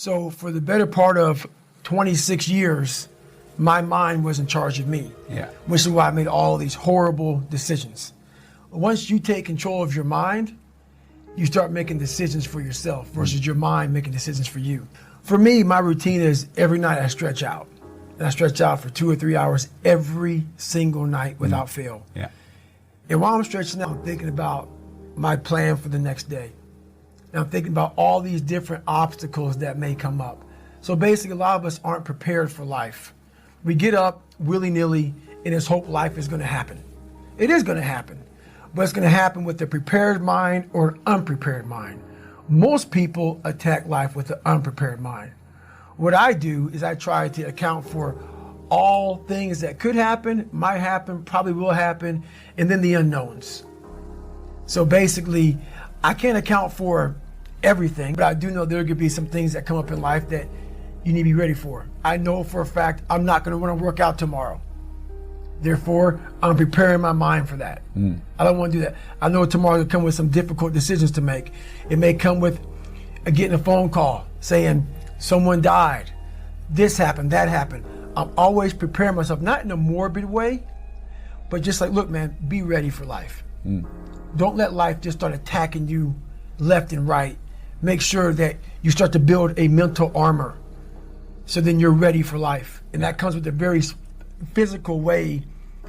So for the better part of 26 years, my mind was in charge of me. Yeah. Which is why I made all these horrible decisions. Once you take control of your mind, you start making decisions for yourself versus your mind making decisions for you. For me, my routine is every night I stretch out. And I stretch out for 2 or 3 hours every single night without fail. Yeah. And while I'm stretching out, I'm thinking about my plan for the next day. And I'm thinking about all these different obstacles that may come up. So basically, a lot of us aren't prepared for life. We get up willy-nilly and just hope life is going to happen. It is going to happen, but it's going to happen with a prepared mind or an unprepared mind. Most people attack life with an unprepared mind. What I do is I try to account for all things that could happen, might happen, probably will happen, and then the unknowns. So basically, I can't account for everything, but I do know there could be some things that come up in life that you need to be ready for. I know for a fact I'm not going to want to work out tomorrow. Therefore, I'm preparing my mind for that. I don't want to do that. I know tomorrow will come with some difficult decisions to make. It may come with getting a phone call saying someone died, this happened, that happened. I'm always preparing myself, not in a morbid way, but just like, look, man, be ready for life. Don't let life just start attacking you left and right. Make sure that you start to build a mental armor so then you're ready for life. And that comes with a very physical way,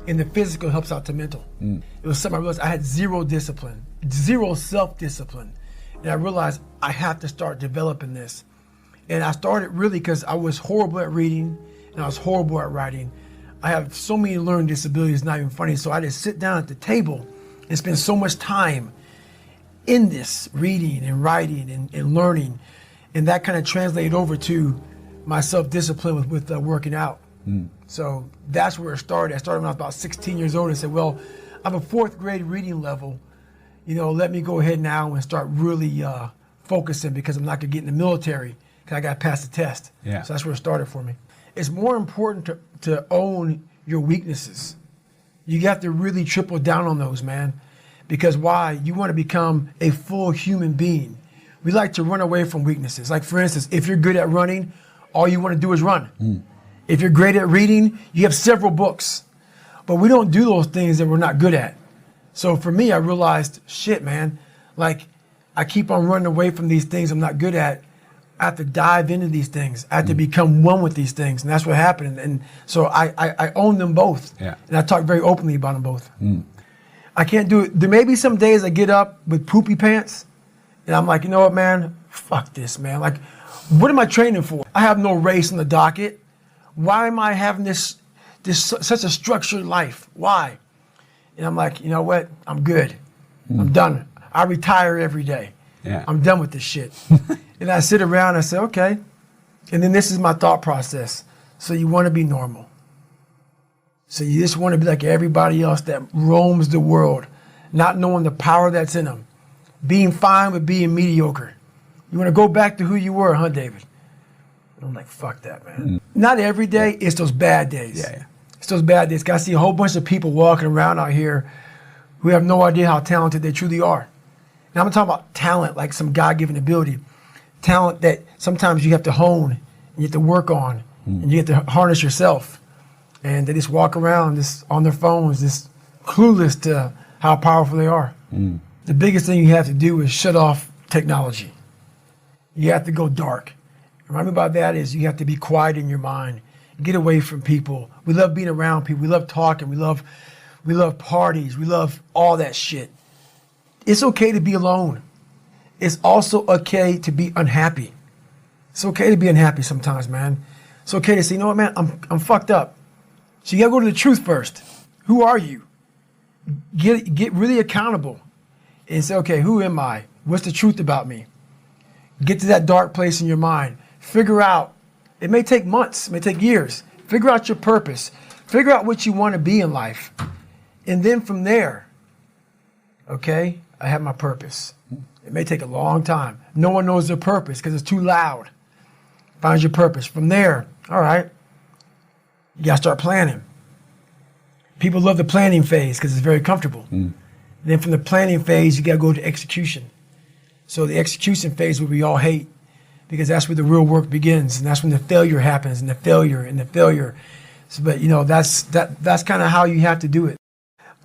and the physical helps out the mental. It was something I realized I had zero discipline, zero self-discipline. And I realized I have to start developing this. And I started really because I was horrible at reading and I was horrible at writing. I have so many learning disabilities, it's not even funny. So I just sit down at the table and spend so much time in this reading and writing and learning. And that kind of translated over to my self-discipline with working out. So that's where it started. I started when I was about 16 years old and said, well, I'm a 4th grade reading level. You know, let me go ahead now and start really focusing because I'm not going to get in the military because I got to pass the test. Yeah. So that's where it started for me. It's more important to own your weaknesses. You have to really triple down on those, man. Because why? You want to become a full human being. We like to run away from weaknesses. Like, for instance, if you're good at running, all you want to do is run. If you're great at reading, you have several books. But we don't do those things that we're not good at. So for me, I realized, shit, man, like I keep on running away from these things I'm not good at. I have to dive into these things. I have to become one with these things. And that's what happened. And so I own them both. Yeah. And I talk very openly about them both. I can't do it. There may be some days I get up with poopy pants and I'm like, you know what, man? Fuck this, man. Like, what am I training for? I have no race on the docket. Why am I having this such a structured life? Why? And I'm like, you know what? I'm good. I'm done. I retire every day. Yeah. I'm done with this shit. And I sit around and I say, okay. And then this is my thought process. So you want to be normal. So you just want to be like everybody else that roams the world, not knowing the power that's in them. Being fine with being mediocre. You want to go back to who you were, huh, David? And I'm like, fuck that, man. Not every day, it's those bad days. Yeah. It's those bad days. I see a whole bunch of people walking around out here who have no idea how talented they truly are. And I'm talking about talent, like some God-given ability. Talent that sometimes you have to hone, and you have to work on, and you have to harness yourself. And they just walk around just on their phones, just clueless to how powerful they are. The biggest thing you have to do is shut off technology. You have to go dark. And what I mean by that is you have to be quiet in your mind. Get away from people. We love being around people. We love talking. We love parties. We love all that shit. It's okay to be alone. It's also okay to be unhappy. It's okay to be unhappy sometimes, man. It's okay to say, you know what, man, I'm fucked up. So you gotta go to the truth first. Who are you? Get really accountable and say, okay, who am I? What's the truth about me? Get to that dark place in your mind. Figure out, it may take months, it may take years. Figure out your purpose. Figure out what you want to be in life. And then from there, okay, I have my purpose. It may take a long time. No one knows their purpose because it's too loud. Find your purpose. From there, all right, you got to start planning. People love the planning phase because it's very comfortable. Then from the planning phase, you got to go to execution. So the execution phase, what we all hate, because that's where the real work begins, and that's when the failure happens, and the failure. So, but that's kind of how you have to do it.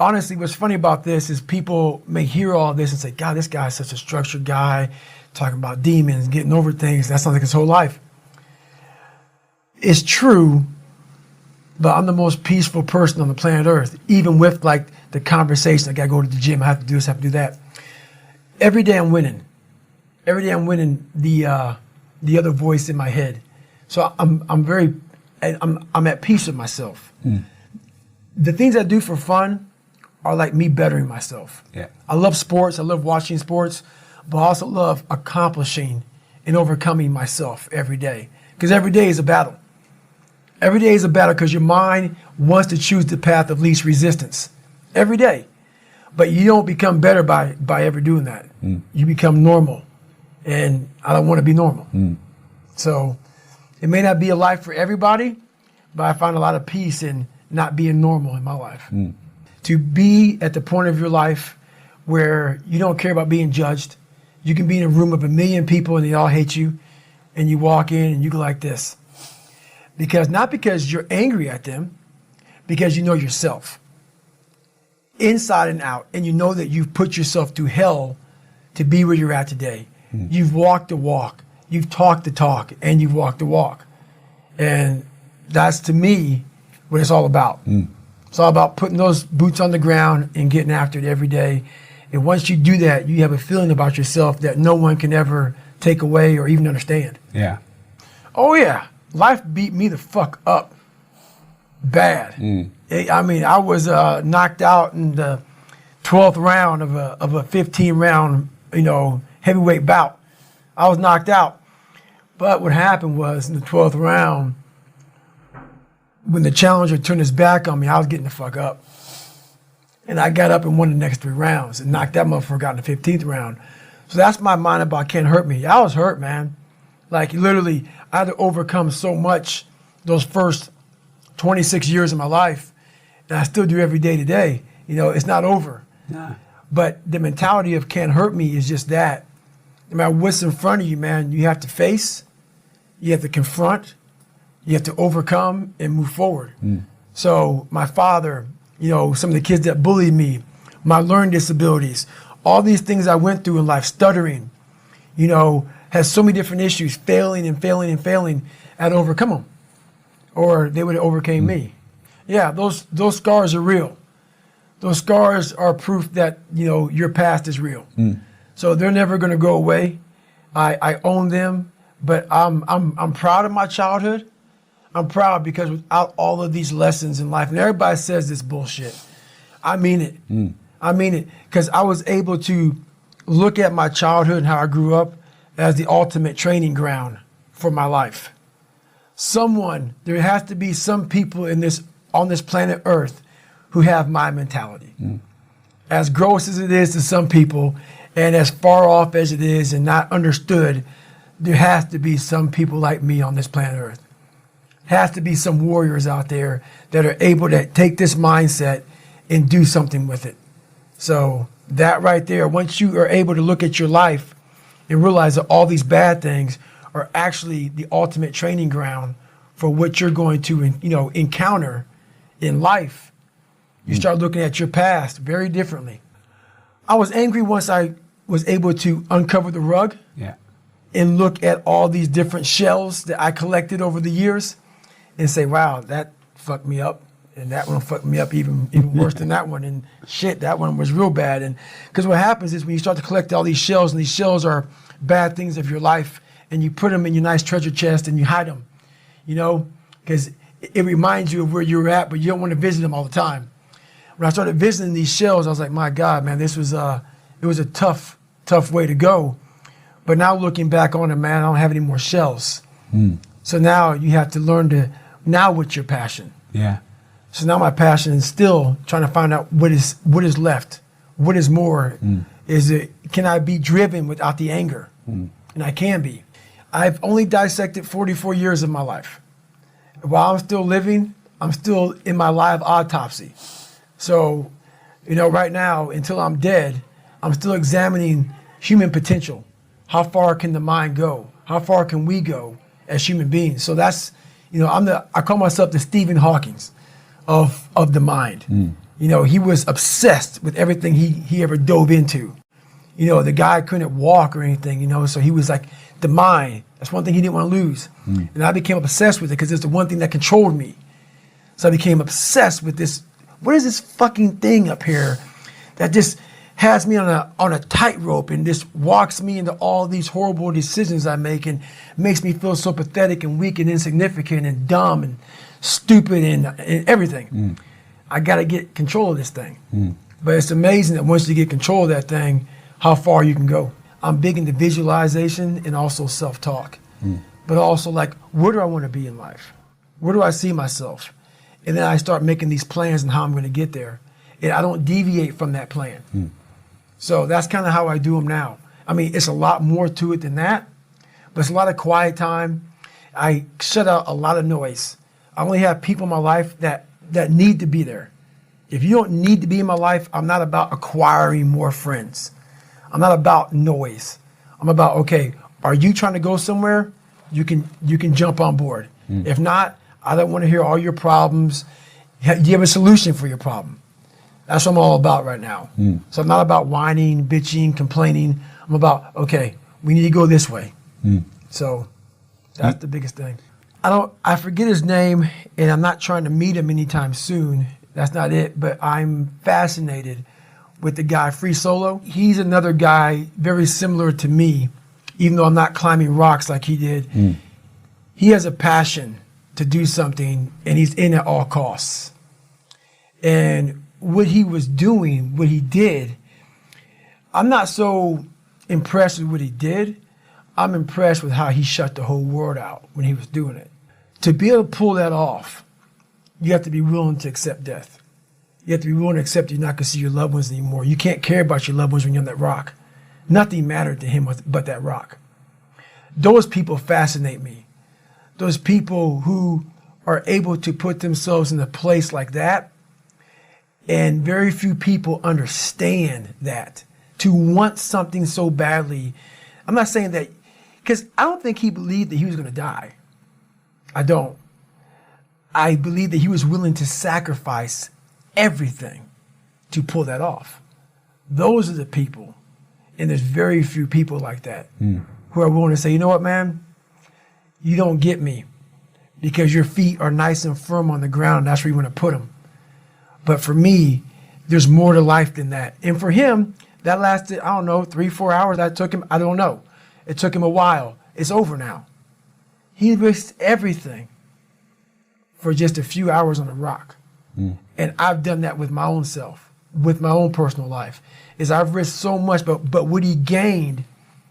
Honestly, what's funny about this is people may hear all this and say, God, this guy's such a structured guy, talking about demons, getting over things. That sounds like his whole life. It's true, but I'm the most peaceful person on the planet Earth, even with like the conversation. I got to go to the gym. I have to do this, I have to do that. Every day I'm winning. Every day I'm winning the other voice in my head. So I'm at peace with myself. The things I do for fun are like me bettering myself. Yeah. I love sports. I love watching sports, but I also love accomplishing and overcoming myself every day, because every day is a battle. Every day is a battle because your mind wants to choose the path of least resistance every day. But you don't become better by ever doing that. You become normal. And I don't want to be normal. So it may not be a life for everybody, but I find a lot of peace in not being normal in my life. To be at the point of your life where you don't care about being judged. You can be in a room of 1 million people and they all hate you, and you walk in and you go like this. Not because you're angry at them, because you know yourself. Inside and out, and you know that you've put yourself through hell to be where you're at today. You've walked the walk, you've talked the talk, and you've walked the walk. And that's, to me, what it's all about. It's all about putting those boots on the ground and getting after it every day. And once you do that, you have a feeling about yourself that no one can ever take away or even understand. Yeah. Oh yeah, life beat me the fuck up bad. I mean, I was knocked out in the 12th round of a 15-round, heavyweight bout. I was knocked out. But what happened was, in the 12th round, when the challenger turned his back on me, I was getting the fuck up. And I got up and won the next 3 rounds and knocked that motherfucker out in the 15th round. So that's my mind about can't hurt me. I was hurt, man. Like, literally, I had to overcome so much those first 26 years of my life, and I still do every day today. It's not over. Nah. But the mentality of can't hurt me is just that. No matter what's in front of you, man, you have to face, you have to confront, you have to overcome and move forward. So my father, some of the kids that bullied me, my learning disabilities, all these things I went through in life, stuttering, has so many different issues, failing, I had to overcome them. Or they would have overcame me. Yeah, those scars are real. Those scars are proof that, your past is real. So they're never going to go away. I own them, but I'm proud of my childhood. I'm proud because without all of these lessons in life, and everybody says this bullshit, I mean it. I mean it, because I was able to look at my childhood and how I grew up as the ultimate training ground for my life. There has to be some people on this planet Earth who have my mentality. As gross as it is to some people, and as far off as it is and not understood, there has to be some people like me on this planet Earth. Has to be some warriors out there that are able to take this mindset and do something with it. So that right there, once you are able to look at your life and realize that all these bad things are actually the ultimate training ground for what you're going to, encounter in life, you start looking at your past very differently. I was angry once I was able to uncover the rug and look at all these different shells that I collected over the years and say, wow, that fucked me up. And that one fucked me up even worse than that one. And shit, that one was real bad. And because what happens is when you start to collect all these shells, and these shells are bad things of your life, and you put them in your nice treasure chest and you hide them, because it reminds you of where you were at, but you don't want to visit them all the time. When I started visiting these shells, I was like, my God, man, it was a tough way to go. But now looking back on it, man, I don't have any more shells. So now you have to learn now what's your passion? Yeah. So now my passion is still trying to find out what is left, what is more. Can I be driven without the anger? And I can be. I've only dissected 44 years of my life. While I'm still living, I'm still in my live autopsy. So, right now, until I'm dead, I'm still examining human potential. How far can the mind go? How far can we go as human beings? So that's, I call myself the Stephen Hawkins of the mind. He was obsessed with everything he ever dove into. The guy couldn't walk or anything, so he was like the mind. That's one thing he didn't want to lose. And I became obsessed with it because it's the one thing that controlled me. So I became obsessed with this. What is this fucking thing up here that just has me on a tightrope and just walks me into all these horrible decisions I make and makes me feel so pathetic and weak and insignificant and dumb and stupid and everything. I got to get control of this thing. But it's amazing that once you get control of that thing, how far you can go. I'm big into visualization and also self-talk. But also like, where do I want to be in life? Where do I see myself? And then I start making these plans and how I'm going to get there. And I don't deviate from that plan. So that's kind of how I do them now. I mean, it's a lot more to it than that, but it's a lot of quiet time. I shut out a lot of noise. I only have people in my life that need to be there. If you don't need to be in my life, I'm not about acquiring more friends. I'm not about noise. I'm about, okay, are you trying to go somewhere? You can jump on board. If not, I don't want to hear all your problems. Do you have a solution for your problem? That's what I'm all about right now. So I'm not about whining, bitching, complaining. I'm about, okay, we need to go this way. So that's the biggest thing. I forget his name, and I'm not trying to meet him anytime soon. That's not it, but I'm fascinated with the guy Free Solo. He's another guy very similar to me, even though I'm not climbing rocks like he did. He has a passion to do something, and he's in at all costs. And what he was doing, what he did, I'm not so impressed with what he did. I'm impressed with how he shut the whole world out when he was doing it. To be able to pull that off, you have to be willing to accept death. You have to be willing to accept you're not going to see your loved ones anymore. You can't care about your loved ones when you're on that rock. Nothing mattered to him but that rock. Those people fascinate me. Those people who are able to put themselves in a place like that, and very few people understand that. To want something so badly, I'm not saying that, because I don't think he believed that he was going to die. I don't. I believe that he was willing to sacrifice everything to pull that off. Those are the people, and there's very few people like that who are willing to say, you know what, man, you don't get me because your feet are nice and firm on the ground, and that's where you want to put them. But for me, there's more to life than that. And for him, that lasted, 3-4 hours. That took him, I don't know. It took him a while. It's over now. He risked everything for just a few hours on a rock. And I've done that with my own self, with my own personal life, is I've risked so much, but what he gained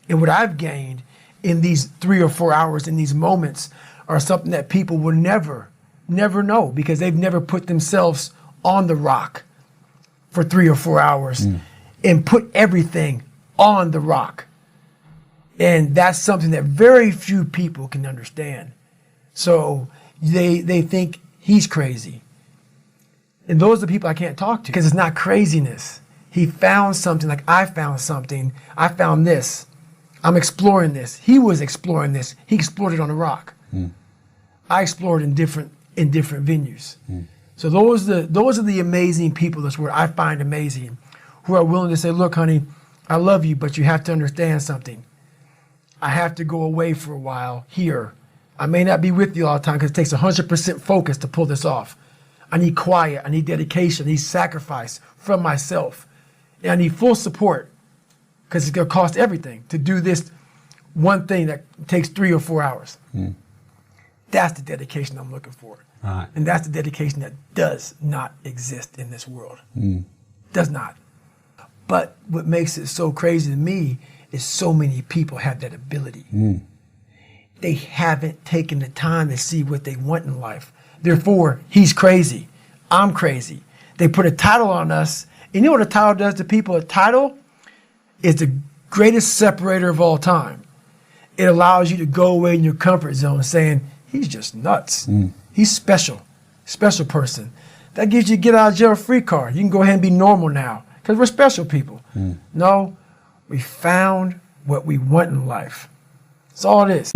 and what I've gained in these 3 or 4 hours, in these moments, are something that people will never know, because they've never put themselves on the rock for 3 or 4 hours and put everything on the rock. And that's something that very few people can understand. So they think he's crazy. And those are the people I can't talk to, because it's not craziness. He found something like I found something. I found this. I'm exploring this. He was exploring this. He explored it on the rock. I explored in different venues. So those are the amazing people, that's what I find amazing, who are willing to say, look, honey, I love you, but you have to understand something. I have to go away for a while here. I may not be with you all the time because it takes 100% focus to pull this off. I need quiet, I need dedication, I need sacrifice from myself. And I need full support, because it's going to cost everything to do this one thing that takes 3 or 4 hours. That's the dedication I'm looking for. Right. And that's the dedication that does not exist in this world. Does not. But what makes it so crazy to me is so many people have that ability. They haven't taken the time to see what they want in life. Therefore, he's crazy. I'm crazy. They put a title on us. And you know what a title does to people? A title is the greatest separator of all time. It allows you to go away in your comfort zone saying, he's just nuts. He's special person. That gives you a get out of jail free card. You can go ahead and be normal now because we're special people. No, we found what we want in life. That's all it is.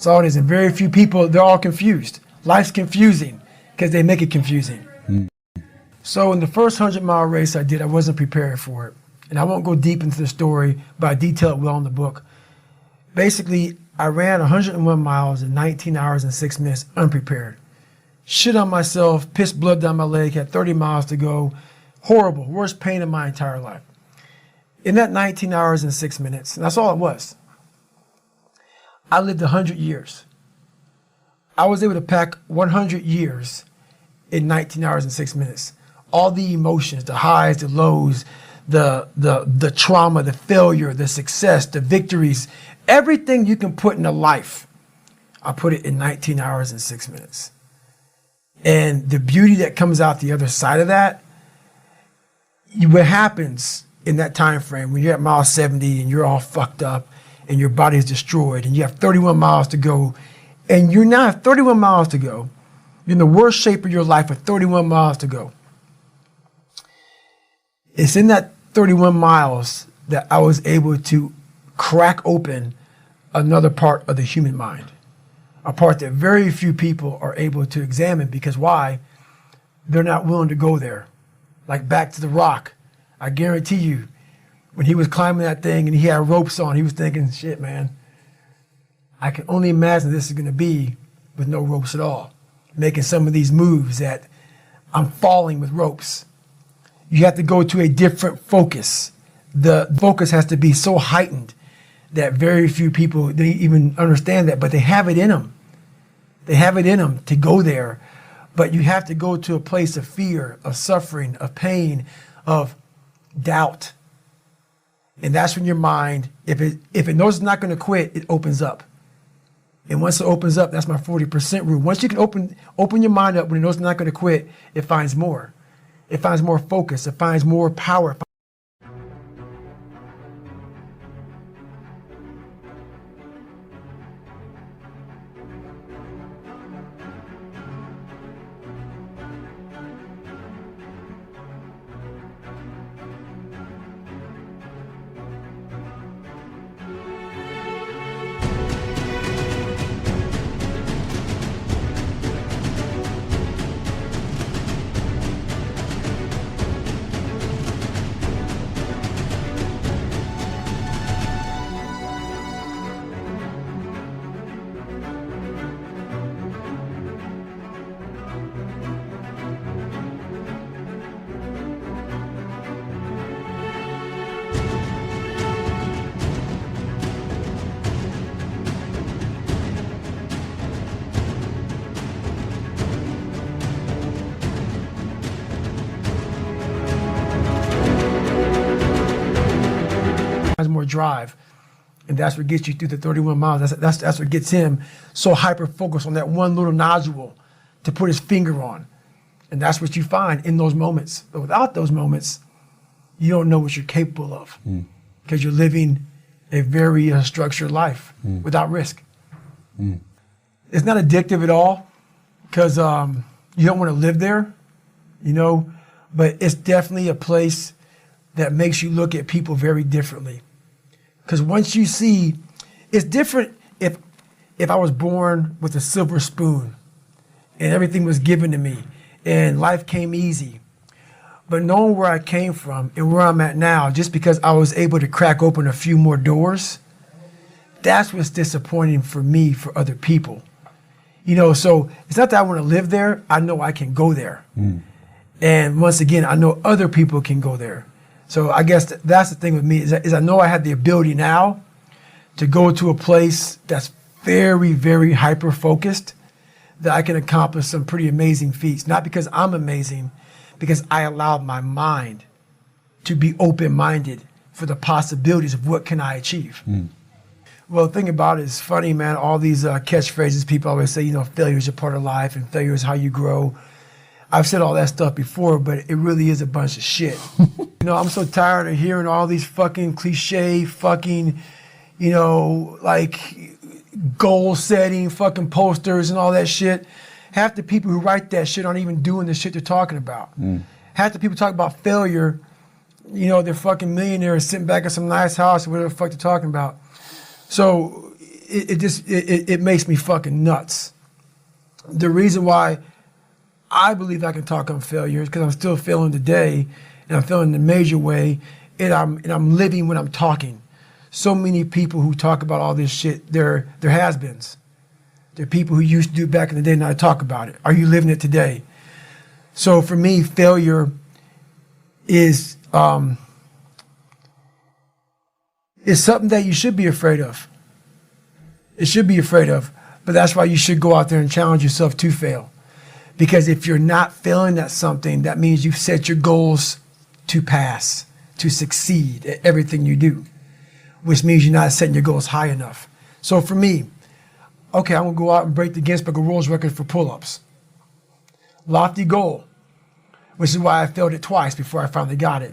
That's all it is. And very few people, they're all confused. Life's confusing because they make it confusing. So in the first 100-mile race I did, I wasn't prepared for it. And I won't go deep into the story, but I detail it well in the book. Basically, I ran 101 miles in 19 hours and 6 minutes unprepared. Shit on myself, pissed blood down my leg, had 30 miles to go. Horrible, worst pain in my entire life. In that 19 hours and 6 minutes, and that's all it was, I lived 100 years. I was able to pack 100 years in 19 hours and 6 minutes. All the emotions, the highs, the lows, the trauma, the failure, the success, the victories, everything you can put in a life, I put it in 19 hours and 6 minutes. And the beauty that comes out the other side of that, what happens in that time frame when you're at mile 70 and you're all fucked up and your body is destroyed and you have 31 miles to go, and you now have 31 miles to go, you're in the worst shape of your life with 31 miles to go. It's in that 31 miles that I was able to crack open another part of the human mind, a part that very few people are able to examine. Because why? They're not willing to go there. Like back to the rock. I guarantee you, when he was climbing that thing and he had ropes on, he was thinking, shit, man, I can only imagine this is going to be with no ropes at all. Making some of these moves that I'm falling with ropes. You have to go to a different focus. The focus has to be so heightened that very few people, they even understand that, but they have it in them. They have it in them to go there, but you have to go to a place of fear, of suffering, of pain, of doubt. And that's when your mind, if it knows it's not going to quit, it opens up. And once it opens up, that's my 40% rule. Once you can open your mind up when it knows it's not going to quit, it finds more. It finds more focus. It finds more power. More drive, and that's what gets you through the 31 miles. That's what gets him so hyper focused on that one little nodule to put his finger on, and that's what you find in those moments. But without those moments, you don't know what you're capable of, because you're living a very structured life without risk. It's not addictive at all, because you don't want to live there, but it's definitely a place that makes you look at people very differently. Because once you see, it's different if I was born with a silver spoon and everything was given to me and life came easy. But knowing where I came from and where I'm at now, just because I was able to crack open a few more doors, that's what's disappointing for me, for other people. You know, so it's not that I want to live there. I know I can go there. And once again, I know other people can go there. So I guess that's the thing with me is I know I have the ability now to go to a place that's very, very hyper-focused, that I can accomplish some pretty amazing feats. Not because I'm amazing, because I allowed my mind to be open-minded for the possibilities of what can I achieve. Well, the thing about it is funny, man, all these catchphrases people always say, you know, failure is a part of life and failure is how you grow. I've said all that stuff before, but it really is a bunch of shit. You know, I'm so tired of hearing all these fucking cliche fucking, you know, like goal setting fucking posters and all that shit. Half the people who write that shit aren't even doing the shit they're talking about. Half the people talk about failure, you know, they're fucking millionaires sitting back in some nice house or whatever the fuck they're talking about. So it makes me fucking nuts. The reason why I believe I can talk on failure is because I'm still failing today, and I'm failing in a major way, and I'm living when I'm talking. So many people who talk about all this shit, they're has-beens. They're people who used to do it back in the day, now I talk about it. Are you living it today? So for me, failure is something that you should be afraid of. It should be afraid of, but that's why you should go out there and challenge yourself to fail. Because if you're not failing at something, that means you've set your goals to pass, to succeed at everything you do, which means you're not setting your goals high enough. So for me, okay, I'm gonna go out and break the Guinness Book of World Records for pull-ups. Lofty goal, which is why I failed it twice before I finally got it.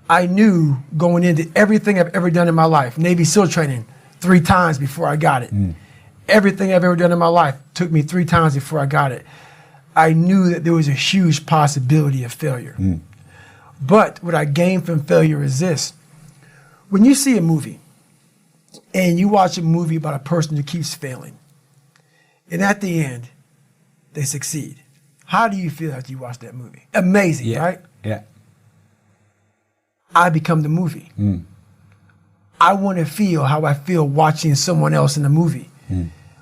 I knew going into everything I've ever done in my life, Navy SEAL training 3 times before I got it. Everything I've ever done in my life took me 3 times before I got it. I knew that there was a huge possibility of failure. But what I gained from failure is this. When you see a movie and you watch a movie about a person who keeps failing, and at the end, they succeed, how do you feel after you watch that movie? Amazing, right? Yeah. I become the movie. I want to feel how I feel watching someone else in the movie.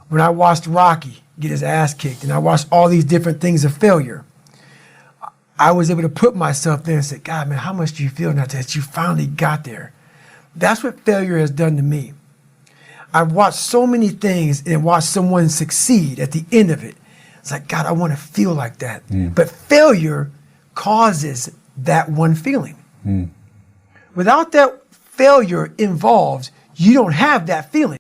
When I watched Rocky get his ass kicked and I watched all these different things of failure, I was able to put myself there and say, God, man, how much do you feel now that you finally got there? That's what failure has done to me. I've watched so many things and watched someone succeed at the end of it. It's like, God, I want to feel like that. But failure causes that one feeling. Without that failure involved, you don't have that feeling.